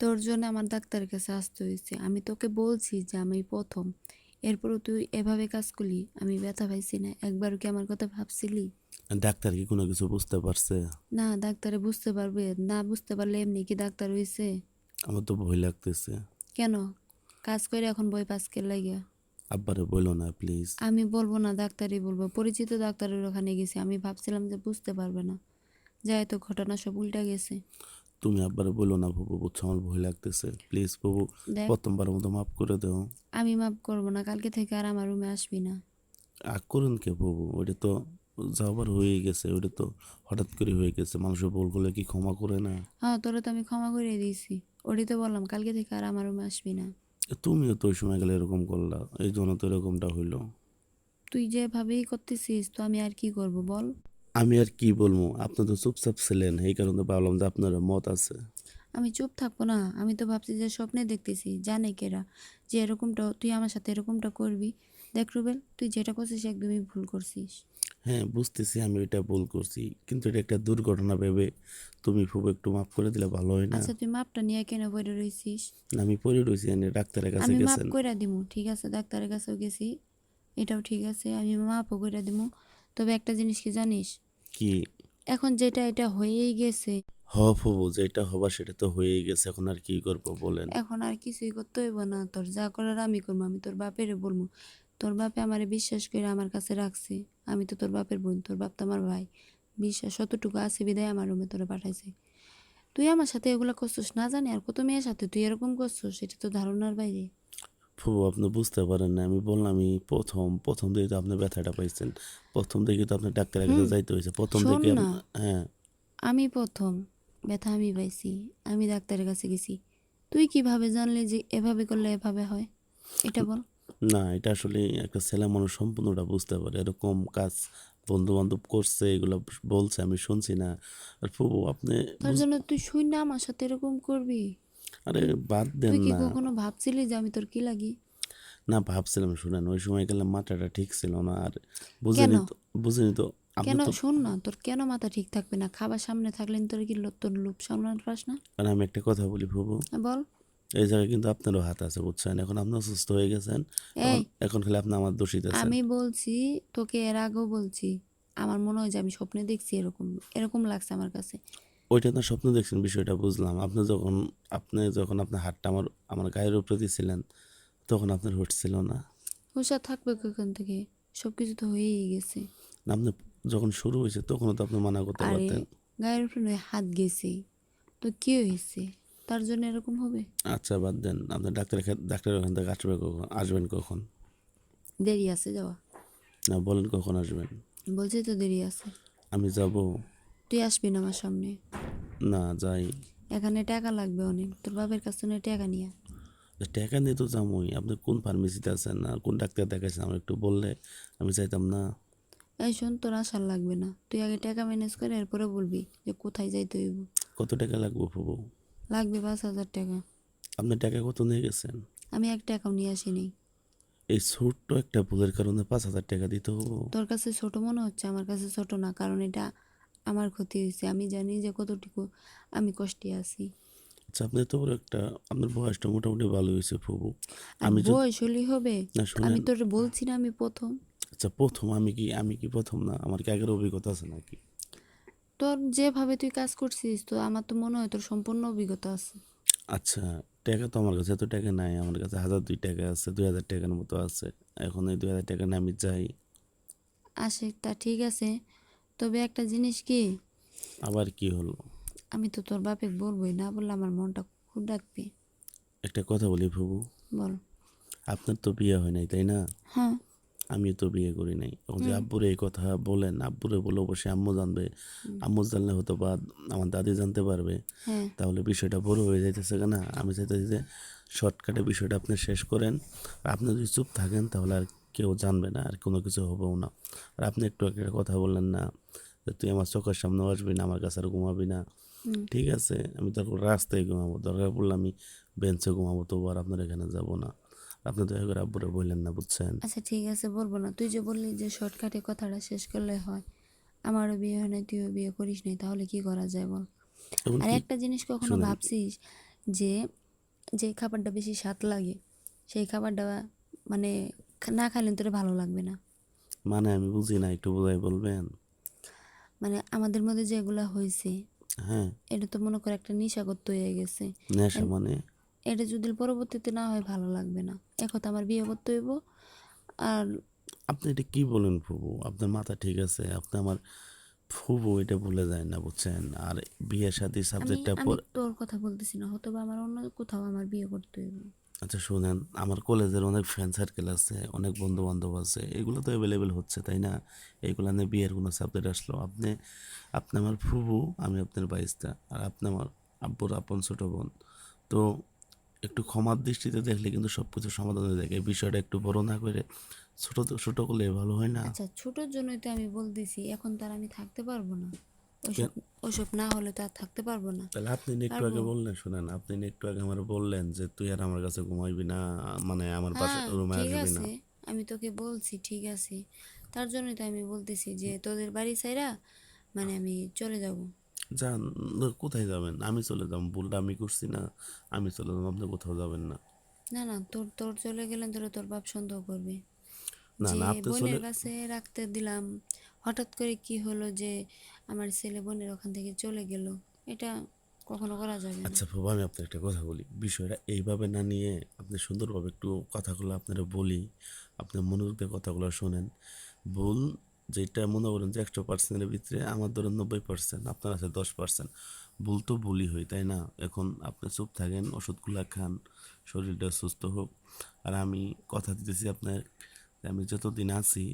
তোর জন্য আমার ডাক্তারের কাছে আসতে হয়েছে। আমি তোকে বলছি যে আমি প্রথম, এরপরও তুই এভাবে কাজ করলি। আমি ব্যথা পাইছি না, একবারও কি আমার কথা ভাবছিলি? ডাক্তার কি কোনো কিছু বুঝতে পারছে? না, ডাক্তারে বুঝতে পারবে না, বুঝতে পারলে এমনি কি ডাক্তার হইছে? আমার তো ভয় লাগতেছে। কেন? কাজ করে এখন বই পাস কে লাগিয়া? আব্বারে বইলো না প্লিজ। আমি বলবো না, ডাক্তারই বলবো। পরিচিত ডাক্তারের ওখানে গেছি, আমি ভাবছিলাম যে বুঝতে পারবে না, যাই তো ঘটনা সব উল্টা গেছে। তুমি আব্বারে বইলো না বাবু, বুঝছো আমার ভয় লাগতেছে, প্লিজ বাবু। দেখ, প্রথমবারের মতো মাফ করে দাও। আমি মাপ করবো না, কালকে থেকে আর আমার রুমে আসবি না। আগ করেন কে বাবু? ওইটা তো যাবার হয়ে গেছে, ওইটা তো হঠাৎ করে হয়ে গেছে। মানুষের ভুল করলে কি ক্ষমা করে না? হ্যাঁ, তোরা তো আমি ক্ষমা করে দিয়েছি। ওটাই তো বললাম, কালকে থেকে আর আমার রুমে আসবি না। তুমিও তো ওই সময় গেলে এরকম করলা, এই জন্য তো এরকমটা হইলো। তুই যেভাবেই করতেছিস, তো আমি আর কি করব বল? আমি আর কি বলবো, আপনি তো চুপচাপ ছিলেন, এই কারণে ভাবলাম যে আপনার মত আছে। আমি চুপ থাকবো না? আমি তো ভাবছি যে স্বপ্নে দেখতেছি, জানে কেরা যে এরকমটা তুই আমার সাথে এরকমটা করবি। দেখ রুবেল, তুই যেটা করছিস একদমই ভুল করছিস। হ্যাঁ বুঝতেছি আমি এটা ভুল করছি, কিন্তু এটা একটা দুর্ঘটনা ভেবে তুমি খুব একটু মাফ করে দিলে ভালো হয় না? আচ্ছা, তুই মাপটা নিয়ে কেন বইরে রইছিস? আমি পড়ে রয়েছি, এনে ডাক্তারের কাছে আমি মাপ গেছেন। কইরা দিমু, ঠিক আছে, ডাক্তারের কাছেও গেছি, এটাও ঠিক আছে, আমি মাপও কইরা দিমু। তবে একটা জিনিস কি জানিস? কি? এখন যেটা এটা হয়েই গেছে। ফুবু, যেটা হবার সেটা তো হয়েই গেছে, এখন আর কি করবো বলেন? এখন আর কিছুই করতে হইব না, তোর যা করার আমি করবো। আমি তোর বাপেরে বলবো। তোর বাপে আমারে বিশ্বাস করে আমার কাছে রাখছে। আমি তো তোর বাপের বোন, তোর বাপ তো আমার ভাই। বিশ্বাস যতটুকু আছে বিদায় আমার রুমে তোরে পাঠাইছে। তুই আমার সাথে এগুলো করছিস না জানি আর কত মেয়ের সাথে তুই এরকম করছিস, সেটা তো ধারণার বাইরে। ফুবু আপনি বুঝতে পারেন না, আমি বললাম আমি প্রথম প্রথম দিকে তো আপনি ব্যথাটা পাইছেন। প্রথম দিকে তো আপনার ডাক্তারের কাছে হুম, যাইতে হয়েছে প্রথম শোন দিকে না, হ্যাঁ। আমি প্রথম, ব্যথা আমি পাইছি, আমি ডাক্তারের কাছে গেছি। তুই কিভাবে জানলি যে এভাবে করলে এভাবে হয়? এটা বল। না, এটা আসলে একটা ছেলে মানুষ সম্পূর্ণটা বুঝতে পারে, এরকম কাজ বন্ধু বান্ধব করছে, এগুলো বলছে আমি শুনছি না। আর ফুবু আপনি তার জন্য তুই শুই না আমার সাথে এরকম করবি? আরে বাদ দেন তুই কি না। কখনো ভাবছিলি যে আমি তোর কি লাগি? না ভাবছিলাম, শুনেন ওই সময় গেলাম মাথাটা ঠিক ছিল না আর কেন? বুঝেনি তো, বুঝেনি তো। আপনি কেন তো শোন না, তোর কেন মাথা ঠিক থাকবে না? খাবার সামনে থাকলে তোর কি তোর লোভ সামলাতে পাস না? আর আমি একটা কথা বলি ফুবু, বল। এই জায়গায় কিন্তু আপনারও হাত আছে বুঝছেন, এখন আপনি অসুস্থ হয়ে গেছেন। এখন এই, এখন খালি আপনি আমার দোষিত আছেন। আমি বলছি, তোকে এর আগেও বলছি, আমার মনে হয় যে আমি স্বপ্নে দেখছি এরকম, এরকম লাগছে আমার কাছে। ওইটা না স্বপ্ন দেখছেন বিষয়টা বুঝলাম, আপনি যখন আপনার হাতটা আমার আমার গায়ের উপরে দিয়েছিলেন, তখন আপনার হুঁশ ছিল না। হুঁশা থাকবে কখন থেকে? সব কিছু তো হয়েই গেছে। না, আপনি যখন শুরু হয়েছে তখনও তো আপনি মানা করতে আরে, পারতেন। গায়ের উপরে নয়, হাত গেছে, তো কি হয়েছে? তার জন্য এরকম হবে? আচ্ছা বাদ দেন, আপনি ডাক্তারের ওখান থেকে আসবেন কখন? দেরি আছে যাওয়া। না বলেন কখন আসবেন? বলছি তো দেরি আছে। আমি যাব। তুই আসবি না আমার সামনে? না যাই। এখানে টাকা লাগবে অনেক, তোর বাপের কাছ থেকে টাকা নিয়ে। টাকা নিয়ে তো যাবোই, আপনি কোন ফার্মেসিতে আছেন না কোন ডাক্তার দেখাইছেন আমার একটু বললে আমি চাইতাম না। এই শোন, তোর আসার লাগবে না, তুই আগে টাকা ম্যানেজ করে এরপরে বলবি যে কোথায় যাইতে হইব। কত টাকা লাগবে ফুবু? লাগবে 5,000 টাকা। আপনি টাকা কত নিয়ে গেছেন? আমি এক টাকাও নিয়ে আসিনি। এই ছোট্ট একটা ভুলের কারণে 5,000 টাকা দিতে হবো? তোর কাছে ছোট মনে হচ্ছে, আমার কাছে ছোট না, কারণ এটা আমার ক্ষতি হয়েছে। আমি জানি যে কতটুকু আমি কষ্টে আছি। আচ্ছা আপনি তো বড় একটা, আপনার বয়সটা মোটামুটি ভালো হয়েছে ফুবু। আর আমি যদি, বয়স হলেই হবে? না আমি শুনেন, তোর বলছি না আমি প্রথম। আচ্ছা প্রথম আমি কি প্রথম না? আমার কি আগের অভিজ্ঞতা আছে নাকি? তোর যেভাবে তুই কাজ করছিস, তো আমার তো মনে হয় তোর সম্পূর্ণ অভিজ্ঞতা আছে। আচ্ছা, টাকা তো আমার কাছে এত টাকা নাই, আমার কাছে 1,002 টাকা আছে, 2,000 টাকার মতো আছে। এখন এই 2,000 টাকা নিয়ে আমি যাই। আসে তা ঠিক আছে, তবে একটা জিনিস কি, আবার কি হলো? আমি তো তোর বাপে বলবোই, না বললে আমার মনটা খুব ডাকবে। একটা কথা বলি ফুবু, বল। আপনার তো বিয়ে হয় নাই তাই না? হ্যাঁ। আমি তো বিয়ে করি নাই, এখন যে হুম। আব্বুরে এই কথা বলেন, আব্বুরে বলে অবশ্যই আম্মু জানবে। হুম। আম্মু জানলে হয়তো বা আমার দাদি জানতে পারবে। হ্যাঁ। তাহলে বিষয়টা বড় হয়ে যাইতেছে না? আমি চাইতেছি যে শর্টকাটে বিষয়টা আপনি শেষ করেন। আর আপনি যদি চুপ থাকেন তাহলে আর কেউ জানবে না, আর কোনো কিছু হবেও না। আর আপনি একটু একটা কথা বললেন না যে তুই আমার চোখের সামনেও আসবি না, আমার কাছে আর ঘুমাবি না। হুম। ঠিক আছে, আমি দরকার রাস্তায় ঘুমাবো, দরকার পড়লে আমি বেঞ্চে ঘুমাবো, তবু আর আপনার এখানে যাব না। আপনি দয়া করে আব্বুরে বললেন না বুঝছেন? আচ্ছা ঠিক আছে, বলবো না। তুই যে বললি যে শর্টকাটে কথাটা শেষ করলে হয়, আমারও বিয়ে হয় নাই, তুইও বিয়ে করিস নাই, তাহলে কি করা যায় বল? এখন আর কি? একটা জিনিস কখনো শুনেন, ভাবছিস যে যে খাবারটা বেশি স্বাদ লাগে সেই খাবারটা মানে না খাইলে তোর ভালো লাগবে না। মানে আমি বুঝি না, একটু বোঝাই বলবেন? মানে আমাদের মধ্যে যেগুলা হয়েছে হ্যাঁ। এটা তো মনে করে একটা নেশাগত হয়ে গেছে। নেশা এন- মানে? এটা যদি পরবর্তীতে না হয় ভালো লাগবে না। এখন তো আমার বিয়ে করতে হইব। আর আপনি এটা কি বলেন ফুবু? আপনার মাথা ঠিক আছে? আপনি আমার ফুবু, এটা ভুলে যায় না, বুঝছেন? আর বিয়ে শাদী আমি সাবজেক্টটা আমি তোর কথা বলতেছি না, হয়তো বা আমার অন্য কোথাও আমার বিয়ে করতে হইব। আচ্ছা শুনেন, আমার কলেজের অনেক ফ্রেন্ড সার্কেল আছে, অনেক বন্ধু বান্ধব আছে, এগুলো তো অ্যাভেলেবেল হচ্ছে, তাই না? এইগুলো নিয়ে বিয়ের কোনো সাবজেক্ট আসলো? আপনি আপনি আমার ফুবু, আমি আপনার বাইস্তা, আর আপনি আমার আব্বুর আপন ছোট বোন। তো একটু ক্ষমার দৃষ্টিতে দেখলে কিন্তু সব কিছু সমাধান হয়ে যায়। এই বিষয়টা একটু বড় না করে ছোট ছোট করলে ভালো হয় না? আচ্ছা, ছোটোর জন্যই তো আমি বলতেছি, এখন তার আমি থাকতে পারবো না। ওইসব কেন? ওইসব না হলে তো আর থাকতে পারবো না। তাহলে আপনি না একটু পারবো। আগে বললেন, শুনেন, আপনি না একটু আগে আমার বললেন যে তুই আর আমার কাছে ঘুমাইবি না, মানে আমার বাসা হ্যাঁ, রুমে ঠিক আসবি না। আছে, আমি তোকে বলছি ঠিক আছে। তার জন্যই তো আমি বলতেছি যে তোদের বাড়ি ছাইরা মানে আমি চলে যাব। যান, কোথায় যাবেন? আমি চলে যাব, ভুলটা আমি করছি না? আমি চলে যাবো, আপনি কোথাও যাবেন না। না না, তোর তোর চলে গেলেন তোরা তোর বাপ সন্দেহ করবে না যে না, আপনি চলে। বোনের কাছে রাখতে দিলাম, হঠাৎ করে কি হলো যে আমার ছেলে বোনের ওখান থেকে চলে গেল। এটা কখনো করা যাবে না। আচ্ছা বাবা, আমি আপনার একটা কথা বলি, বিষয়টা এইভাবে না নিয়ে আপনি সুন্দরভাবে একটু কথাগুলো আপনারা বলি, আপনি মনোযোগ দিয়ে কথাগুলো শোনেন। ভুল যেটা মনে করেন যে 100%-এর ভিতরে আমার ধরেন 90%, আপনার আছে 10%। ভুল তো ভুলই হয়, তাই না? এখন আপনি চুপ থাকেন, ওষুধগুলো খান, শরীরটা সুস্থ হোক। আর আমি কথা দিতেছি আপনার যে আমি যতদিন আছি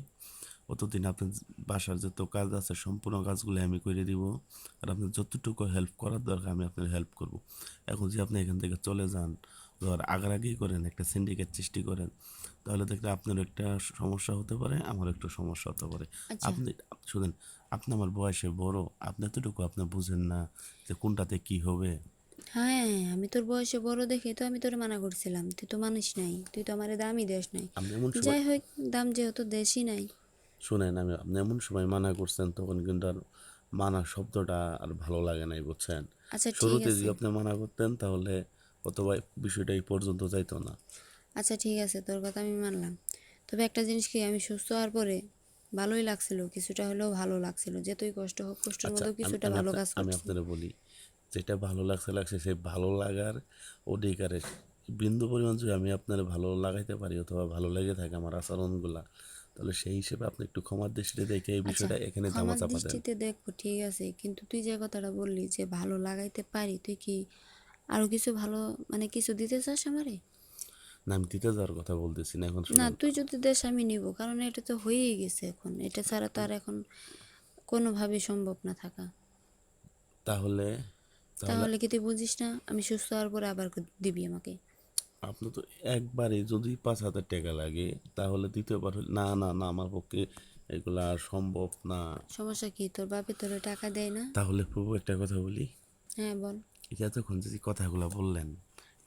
অতদিন আপনার বাসার যত কাজ আছে সম্পূর্ণ কাজগুলো আমি করে দিব। আর আপনার যতটুকু হেল্প করার দরকার আমি আপনার হেল্প করব। এখন যে আপনি এখান থেকে চলে যান, ধর আগারাগি করেন, একটা সিন্ডিকেট সৃষ্টি করেন, তাহলে দেখলে আপনার একটা সমস্যা হতে পারে, আমার একটু সমস্যা হতে পারে। আচ্ছা, আপনি শুনেন, আপনি আমার বয়সে বড়, আপনি এতটুকু আপনি বুঝেন না যে কোনটাতে কি হবে। হ্যাঁ, আমি তোর বয়সে বড় দেখে তো আমি তোর মানা করছিলাম, তুই তো মানিস নাই, তুই তো আমারে দামই দেস নাই। আপনি এমন সময়, যাই হোক, দাম যেহেতু দেশই নাই। শুনেন, আপনি এমন সময় মানা করছেন তখন কিন্তু আর মানা শব্দটা আর ভালো লাগে নাই, বুঝছেন? আচ্ছা ঠিক শুরুতে আছে। যদি আপনি মানা করতেন তাহলে অথবা বিষয়টা এই পর্যন্ত যাইতো না। আচ্ছা ঠিক আছে, তোর কথা আমি মানলাম। তবে একটা জিনিস কি, আমি সুস্থ হওয়ার পরে ভালোই লাগছিল, কিছুটা হলেও ভালো লাগছিল, যে তুই কষ্ট হোক, কষ্টের আচ্ছা, মধ্যেও আমি কিছুটা আমি ভালো আপনার কাজ আমি করছি। আপনারা বলি, যেটা ভালো লাগছে লাগছে, সেই ভালো লাগার অধিকারের বিন্দু পরিমাণ যদি আমি আপনার ভালো লাগাইতে পারি অথবা ভালো লেগে থাকে আমার আচরণগুলা, তাহলে সেই হিসেবে আপনি একটু ক্ষমার দৃষ্টিতে দেখে এই আচ্ছা, বিষয়টা এখানে ধামা ক্ষমার চাপা দেন। দৃষ্টিতে দেখবো ঠিক আছে, কিন্তু তুই যে কথাটা বললি যে ভালো লাগাইতে পারি, তুই কি আরো কিছু ভালো মানে কিছু দিতে চাস আমারে? না, আমি দিতে যাওয়ার কথা বলতেছি না, এখন না, শুনেন। তুই যদি দেশ আমি নিব, কারণ এটা তো হয়েই গেছে, এখন এটা ছাড়া তো আর এখন কোনোভাবেই সম্ভব না থাকা। তাহলে তাহলে তাহলে কি তুই বুঝিস না, আমি সুস্থ হওয়ার পরে আবার দিবি আমাকে? আপনি তো একবারে যদি 5,000 টাকা লাগে তাহলে দ্বিতীয়বার না না না, আমার পক্ষে এগুলা আর সম্ভব না। সমস্যা কি, তোর বাপে তোর টাকা দেয় না? তাহলে প্রভু একটা কথা বলি, হ্যাঁ বল। এই যে এতক্ষণ যে কথাগুলো বললেন,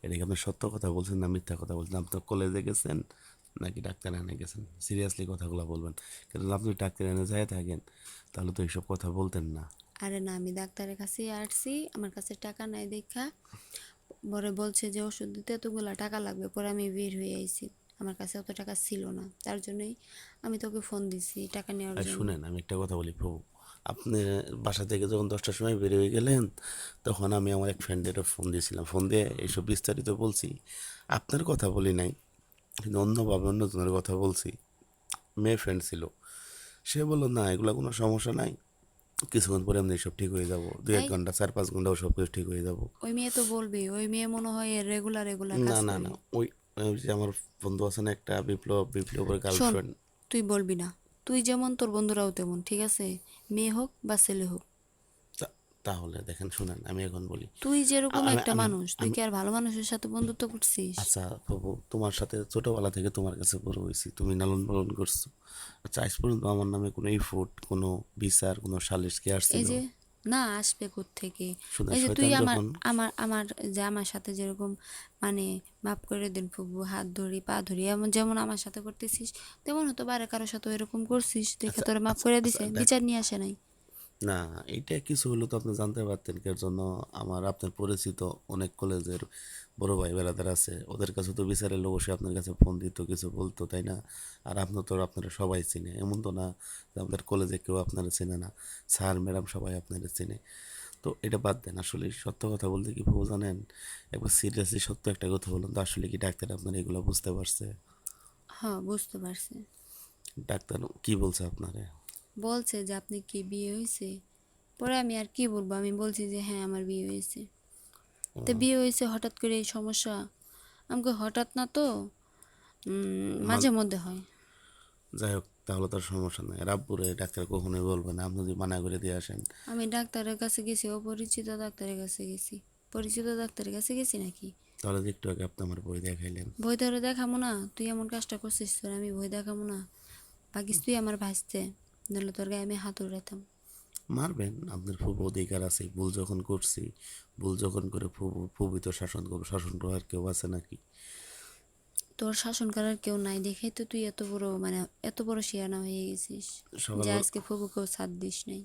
এটা কি আপনি সত্য কথা বলছেন না মিথ্যা কথা বলছেন? আপনি কলেজে গেছেন নাকি ডাক্তার এনে গেছেন? সিরিয়াসলি কথাগুলো বলবেন, কারণ আপনি ডাক্তার এনে যায় থাকেন তাহলে তো এইসব কথা বলতেন না। আরে না, আমি ডাক্তারের কাছে আসছি, আমার কাছে টাকা নাই দেখা পরে বলছে যে ওষুধ দিতে এতগুলা টাকা লাগবে, পরে আমি বের হয়ে আইছি। আমার কাছে অত টাকা ছিল না, তার জন্যই আমি তোকে ফোন দিছি টাকা নেওয়ার আর জন্য। শুনেন, আমি একটা কথা বলি প্রভু, আপনি বাসা থেকে যখন 10টার সময় বের হয়ে গেলেন তখন আমি আমার এক ফ্রেন্ডেরও ফোন দিয়েছিলাম, ফোন দিয়ে এইসব বিস্তারিত বলছি। আপনার কথা বলি নাই, কিন্তু অন্যভাবে অন্যজনের কথা বলছি। মেয়ে ফ্রেন্ড ছিল, সে বললো না এগুলো কোনো সমস্যা নাই, কিছুক্ষণ পরে এমনি সব ঠিক হয়ে যাবো, 2-1 ঘন্টা 4-5 ঘন্টাও সব কিছু ঠিক হয়ে যাবো। ওই মেয়ে তো বলবি, ওই মেয়ে মনে হয় রেগুলার রেগুলার না কাজ না করে। না, ওই ওই যে আমার বন্ধু আছে না একটা, বিপ্লবের শোন, গার্লফ্রেন্ড। তুই বলবি না, তুই যেমন তোর বন্ধুরাও তেমন, ঠিক আছে? মেয়ে হোক বা ছেলে হোক, তাহলে দেখেন, শুনেন, আমি এখন বলি। তুই যেরকম আমি একটা আমি মানুষ, তুই আমি কি আর ভালো মানুষের সাথে বন্ধুত্ব করছিস? আচ্ছা বাবু, তোমার সাথে ছোটবেলা থেকে তোমার কাছে বড় হয়েছি, তুমি লালন পালন করছো। আচ্ছা, আজ পর্যন্ত আমার নামে কোনো ইফোর্ট, কোনো বিচার, কোনো সালিশ কি এই আসছিল? যে, না আসবে থেকে? শুনে এই যে তুই শয়তান আমার যখন, আমার আমার যে আমার সাথে যেরকম মানে মাফ করে দিন ফুবু, হাত ধরি পা ধরি, এমন যেমন আমার সাথে করতেছিস, তেমন হতো বাইরে কারোর সাথে এরকম করছিস দেখে আচ্ছা তোরা মাফ আচ্ছা করে আচ্ছা দিছে, দেখ, বিচার নিয়ে আসে নাই। না, এইটা কিছু হলেও তো আপনি জানতে পারতেন কি এর জন্য। আমার আপনার পরিচিত অনেক কলেজের বড় ভাই বেড়াদার আছে, ওদের কাছে তো বিচারের লোক অবশ্যই আপনার কাছে ফোন দিত, কিছু বলতো, তাই না? আর আপনি তো আপনারা সবাই চিনে, এমন তো না যে আপনাদের কলেজে কেউ আপনারা চেনে না, স্যার ম্যাডাম সবাই আপনারা চিনে। তো এটা বাদ দেন, আসলে সত্য কথা বলতে কি বউ জানেন, একবার সিরিয়াসলি সত্য একটা কথা বলুন তো, আসলে কি ডাক্তার আপনার এগুলো বুঝতে পারছে? হ্যাঁ, বুঝতে পারছি। ডাক্তার কি বলছে আপনারে? বলছে যে আপনি কি বিয়ে হয়েছে? পরে আমি আর কি বলবো, আমি বলছি যে হ্যাঁ আমার বিয়ে হয়েছে। তো বিয়ে হয়েছে হঠাৎ করে এই সমস্যা? আমাকে হঠাৎ না তো, মাঝে মধ্যে হয়। যাই হোক, তাহলে তার সমস্যা নাই, রাব্বুরে ডাক্তার কখনোই বলবে না, আপনি যদি মানা করে দিয়ে আসেন। আমি ডাক্তারের কাছে গেছি, অপরিচিত ডাক্তারের কাছে গেছি। পরিচিত ডাক্তারের কাছে গেছি নাকি? তাহলে যে একটু আগে আপনি আমার বই দেখাইলেন। ভয় ধরে দেখাবো না? তুই এমন কাজটা করছিস, তোর আমি ভয় দেখাবো না? পাকিস তুই আমার ভাসতে, নাহলে তোর গায়ে আমি হাত উড়াইতাম। মারবেন, আপনার ফুবু অধিকার আছে, ভুল যখন করছি, ভুল যখন করে ফুবু ফুবি তো শাসন করবো, শাসন করার কেউ আছে নাকি? তোর শাসন করার কেউ নাই দেখেই তো তুই এত বড়, মানে এত বড় শিয়ানা হয়ে গেছিস যে সকালবেলা, আজকে ফুবুকেও সাথ দিস নাই।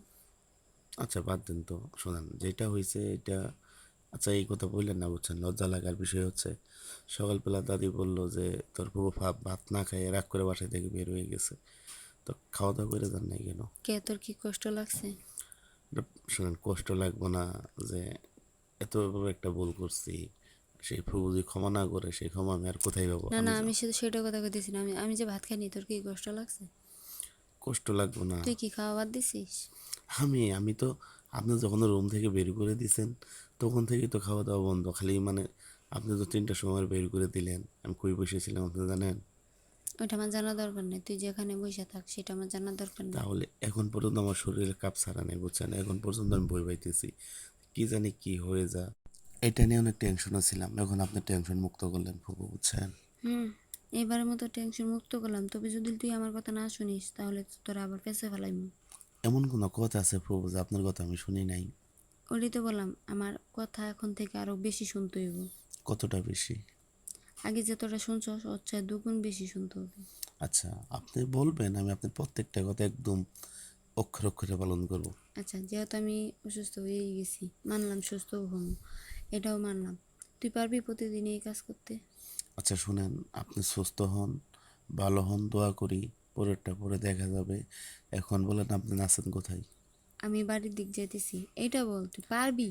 আচ্ছা বাদ দেন তো, শোনেন যেটা হয়েছে এটা, আচ্ছা এই কথা বললেন না, বুঝছেন, লজ্জা লাগার বিষয় হচ্ছে, সকালবেলা দাদি বললো যে তোর ফুবু ভাত না খাইয়ে রাগ করে বাসায় থেকে বের হয়ে গেছে, তো খাওয়া দাওয়া করে যান নাই কেন? কে, তোর কি কষ্ট লাগছে? এটা শোনেন, কষ্ট লাগবো না যে এত বড় একটা ভুল করছি, সেই ফুবু যদি ক্ষমা না করে সেই ক্ষমা আমি আর কোথায় পাবো? না না, আমি আমি শুধু সেটা কথা কইতেছি না, আমি আমি যে ভাত খাইনি, তোর কি কষ্ট লাগছে? কষ্ট লাগবো না। তুই কি খাওয়া বাদ দিছিস? আমি তো, আপনি যখন রুম থেকে বের করে দিছেন তখন থেকেই তো খাওয়া দাওয়া বন্ধ, খালি মানে আপনি তো 3টার সময় বের করে দিলেন, আমি কই বসেছিলাম আপনি জানেন? ওইটা আমার জানা দরকার নেই, তুই যেখানে বসে থাক সেটা আমার জানার দরকার নেই। তাহলে এখন পর্যন্ত আমার শরীরে কাপ ছাড়া নেই, বুঝছেন, এখন পর্যন্ত আমি বই পাইতেছি, কি জানি কি হয়ে যা, এটা নিয়ে অনেক টেনশনে ছিলাম, এখন আপনি টেনশন মুক্ত করলেন ফুপু, বুঝছেন? হুম, এবারের মতো টেনশন মুক্ত করলাম, তবে যদি তুই আমার কথা না শুনিস তাহলে তো তোরা আবার পেছে ফেলাইম। এমন কোনো কথা আছে ফুপু যে আপনার কথা আমি শুনি নাই? ওটাই তো বললাম, আমার কথা এখন থেকে আরো বেশি শুনতে হইব। কতটা বেশি? আগে যে তোরা শুনছস ওর চেয়ে দুগুণ বেশি শুনতে হবে। আচ্ছা, আপনি বলবেন, আমি আপনার প্রত্যেকটা কথা একদম অক্ষরে অক্ষরে পালন করব। আচ্ছা, যেহেতু আমি অসুস্থ হয়ে গেছি, মানলাম সুস্থ হম, এটাও মানলাম, তুই পারবি প্রতিদিন এই কাজ করতে? আচ্ছা শুনেন, আপনি সুস্থ হন, ভালো হন, দোয়া করি, পরেরটা পরে দেখা যাবে। এখন বলেন আপনি আছেন কোথায়? আমি বাড়ির দিক যাইতেছি, এইটা বল, তুই পারবি?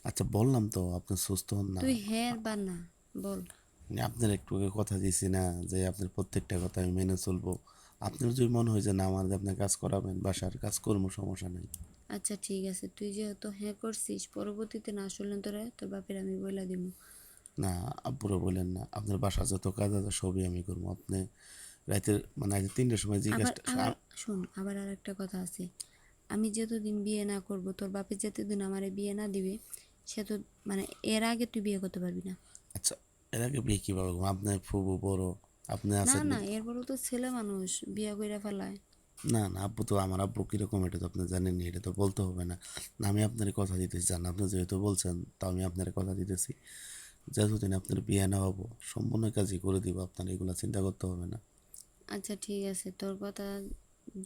আচ্ছা বললাম তো আপনি সুস্থ হন না। তুই হ্যাঁ বা না বল। আপনার একটু আগে কথা দিয়েছি না যে আপনার প্রত্যেকটা কথা আমি মেনে চলবো। আপনার যদি মনে হয় যে না, আমার দিয়ে আপনার কাজ করাবেন, বাসার কাজ করবো, সমস্যা নেই। আচ্ছা ঠিক আছে, তুই যেহেতু হ্যাঁ করছিস, পরবর্তীতে না শুনলেন তোরা তোর বাপের আমি বইলা দিব। না, আব্বুরে বলেন না, আপনার বাসার যত কাজ আছে সবই আমি করবো। আপনি রাতের মানে আজ 3টার সময় যে আবার কাজটা আবার শোন, আবার আর একটা কথা আছে, আমি যতদিন বিয়ে না করব, তোর বাপে যতদিন আমারে বিয়ে না দিবে, সে তো, মানে এর আগে তুই বিয়ে করতে পারবি না। আচ্ছা, এর আগে বিয়ে কিভাবে করবো? আপনার ফুবু বড়, আপনি না আছেন না, দেখি। এরপরও তো ছেলে মানুষ, বিয়ে কইরা ফেলায়। না না, আব্বু তো, আমার আব্বু কিরকম এটা তো আপনি জানেননি, এটা তো বলতে হবে না। না, আমি আপনার কথা দিতেছি, জান আপনি যেহেতু বলছেন, তো আমি আপনার কথা দিতেছি, যতদিন আপনার বিয়ে না হবো সম্পূর্ণ কাজই করে দিব, আপনার এগুলা চিন্তা করতে হবে না। আচ্ছা ঠিক আছে, তোর কথা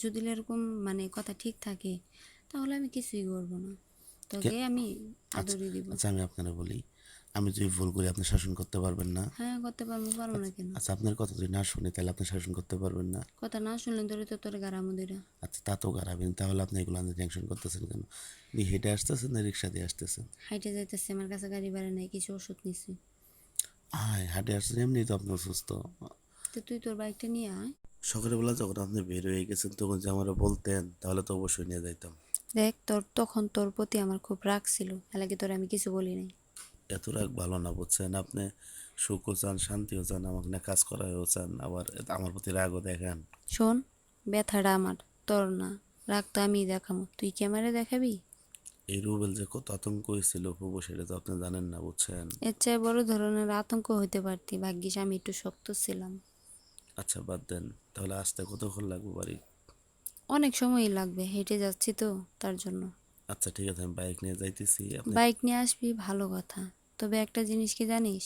যদি এরকম মানে কথা ঠিক থাকে, তাহলে আমি কিছুই করবো না, তোকে কে- আমি আচ্ছা, আদরই দিব। আচ্ছা আমি আপনারা বলি, আমি যদি ভুল করি আপনি শাসন করতে পারবেন না? হ্যাঁ করতে পারবো, পারবো না আচ্ছা, কেন? আচ্ছা আপনার কথা যদি না শুনি তাহলে আপনি শাসন করতে পারবেন না? কথা না শুনলেন ধরে তো তোর গারামো দিরা। আচ্ছা, তা তো খারাপই, তাহলে আপনি এগুলো নিয়ে টেনশন করতেছেন কেন? আপনি হেঁটে আসতেছেন না রিক্সা দিয়ে আসতেছেন? হাইটে যাইতেছি, আমার কাছে গাড়ি ভাড়া নাই, কিছু ওষুধ নিছি। হায়, হাঁটে আসছেন, এমনি তো আপনার সুস্থ। তো তুই তোর বাইকটা নিয়ে আয়। সকালবেলা যখন আপনি বের হয়ে গেছেন তখন যে আমারে বলতেন তাহলে তো অবশ্যই নিয়ে যাইতাম। দেখ, তোর তখন তোর প্রতি আমার খুব রাগ ছিল, এলাকি তোর আমি কিছু বলি নাই। এত রাগ ভালো না, বুঝছেন, আপনি সুখও চান, শান্তিও চান, আমাকে নিয়ে কাজ করাও চান, আবার আমার প্রতি রাগও দেখান। শোন, ব্যথাটা আমার, তোর না। রাগ তো আমি দেখামো, তুই ক্যামেরা দেখাবি? এই রুবেল যে কত আতঙ্ক হয়েছিল প্রভু, সেটা তো আপনি জানেন না, বুঝছেন। এর চেয়ে বড় ধরনের আতঙ্ক হইতে পারতি, ভাগ্যিস আমি একটু শক্ত ছিলাম। আচ্ছা বাদ দেন, তাহলে আসতে কতক্ষণ লাগবে বাড়ি? অনেক সময়ই লাগবে, হেঁটে যাচ্ছি তো, তার জন্য। আচ্ছা ঠিক আছে, আমি বাইক নিয়ে যাইতেছি, আপনি। বাইক নিয়ে আসবি ভালো কথা, তবে একটা জিনিস কি জানিস,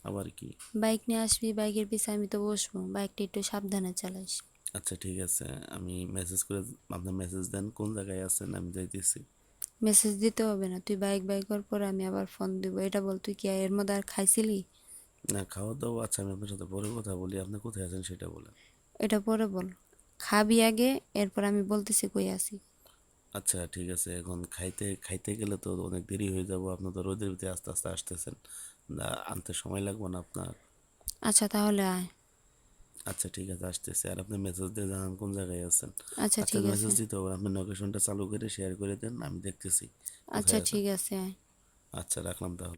আবার কি? বাইক নিয়ে আসবি, বাইকের পিছে আমি তো বসবো, বাইকটা একটু সাবধানে চালাইস। আচ্ছা ঠিক আছে, আমি মেসেজ করে, আপনি মেসেজ দেন কোন জায়গায় আছেন, আমি যাইতেছি। মেসেজ দিতে হবে না, তুই বাইক কর পরে আমি আবার ফোন দিব। এটা বল, তুই কি এর মধ্যে আর খাইছিলি? না খাওয়া দাওয়া, আচ্ছা আমি আপনার সাথে পরে কথা বলি, আপনি কোথায় আছেন সেটা বলেন। এটা পরে বল, খাবি আগে, এরপর আমি বলতেছি কই আছি। আচ্ছা ঠিক আছে, এখন খাইতে খাইতে গেলে তো অনেক দেরি হয়ে যাব, আপনি তো রোদের ভিতরে আস্তে আস্তে আসতেছেন, না আনতে সময় লাগবে না আপনার? আচ্ছা তাহলে আয়। আচ্ছা ঠিক আছে আসতেছে, আর আপনি মেসেজ দিয়ে জানান কোন জায়গায় আছেন। আচ্ছা আচ্ছা ঠিক আছে। মেসেজ দিতে হবে, আপনি লোকেশনটা চালু করে শেয়ার করে দেন, আমি দেখতেছি আচ্ছা কোথায় আছেন। ঠিক আছে, আয়। আচ্ছা রাখলাম তাহলে।